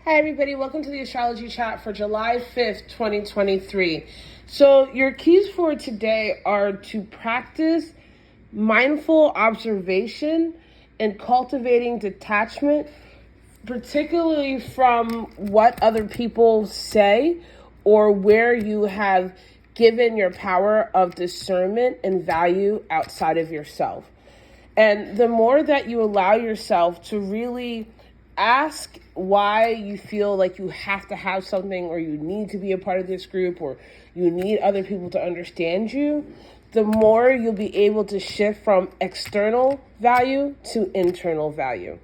Hi everybody, welcome to the Astrology Chat for July 5th, 2023. So your keys for today are to practice mindful observation and cultivating detachment, particularly from what other people say or where you have given your power of discernment and value outside of yourself. And the more that you allow yourself to really ask why you feel like you have to have something, or you need to be a part of this group, or you need other people to understand you, the more you'll be able to shift from external value to internal value.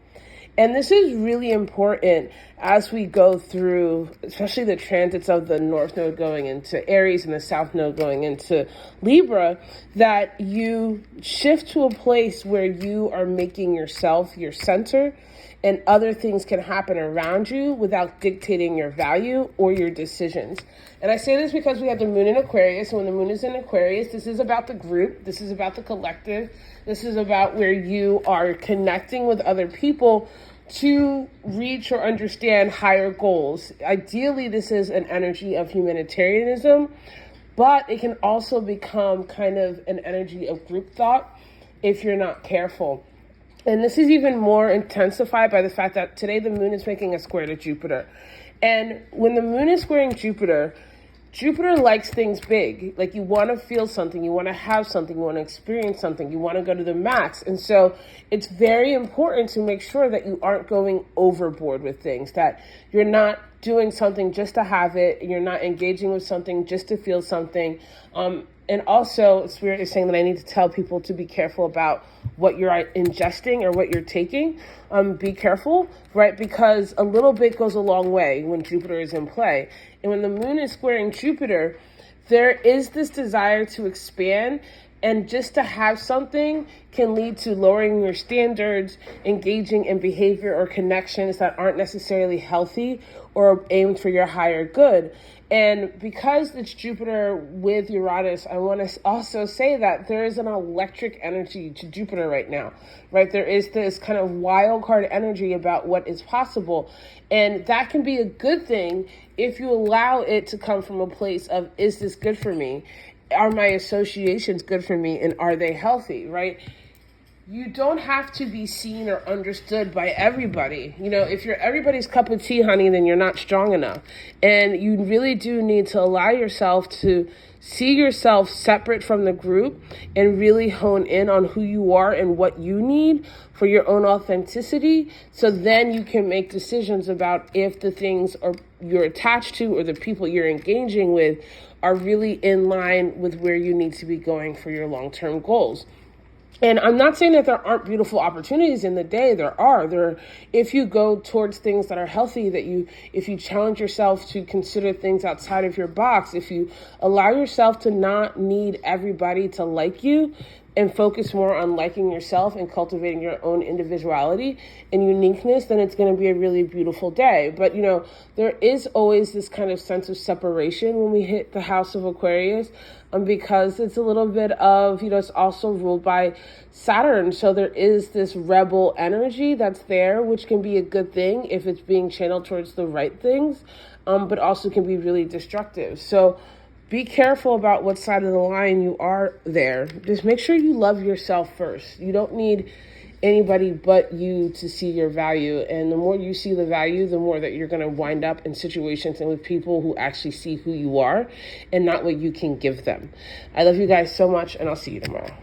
And this is really important as we go through, especially the transits of the North Node going into Aries and the South Node going into Libra, that you shift to a place where you are making yourself your center and other things can happen around you without dictating your value or your decisions. And I say this because we have the moon in Aquarius. And when the moon is in Aquarius, this is about the group. This is about the collective. This is about where you are connecting with other people to reach or understand higher goals. Ideally, this is an energy of humanitarianism, but it can also become kind of an energy of group thought if you're not careful. And this is even more intensified by the fact that today the moon is making a square to Jupiter. And when the moon is squaring Jupiter, Jupiter likes things big. Like, you want to feel something, you want to have something, you want to experience something, you want to go to the max. And so it's very important to make sure that you aren't going overboard with things, that you're not doing something just to have it, you're not engaging with something just to feel something. And also, Spirit is saying that I need to tell people to be careful about what you're ingesting or what you're taking. Be careful, right? Because a little bit goes a long way when Jupiter is in play. And when the moon is squaring Jupiter, there is this desire to expand, and just to have something can lead to lowering your standards, engaging in behavior or connections that aren't necessarily healthy or aimed for your higher good. And because it's Jupiter with Uranus, I want to also say that there is an electric energy to Jupiter right now, right? There is this kind of wild card energy about what is possible. And that can be a good thing if you allow it to come from a place of, is this good for me? Are my associations good for me? And are they healthy, right? You don't have to be seen or understood by everybody. You know, if you're everybody's cup of tea, honey, then you're not strong enough. And you really do need to allow yourself to see yourself separate from the group and really hone in on who you are and what you need for your own authenticity. So then you can make decisions about if the things you're attached to or the people you're engaging with are really in line with where you need to be going for your long-term goals. And I'm not saying that there aren't beautiful opportunities in the day. There are. If you go towards things that are healthy, if you challenge yourself to consider things outside of your box, if you allow yourself to not need everybody to like you and focus more on liking yourself and cultivating your own individuality and uniqueness, then it's going to be a really beautiful day. But, there is always this kind of sense of separation when we hit the house of Aquarius, because it's a little bit of, it's also ruled by Saturn. So there is this rebel energy that's there, which can be a good thing if it's being channeled towards the right things, but also can be really destructive. So be careful about what side of the line you are there. Just make sure you love yourself first. You don't need anybody but you to see your value. And the more you see the value, the more that you're going to wind up in situations and with people who actually see who you are and not what you can give them. I love you guys so much, and I'll see you tomorrow.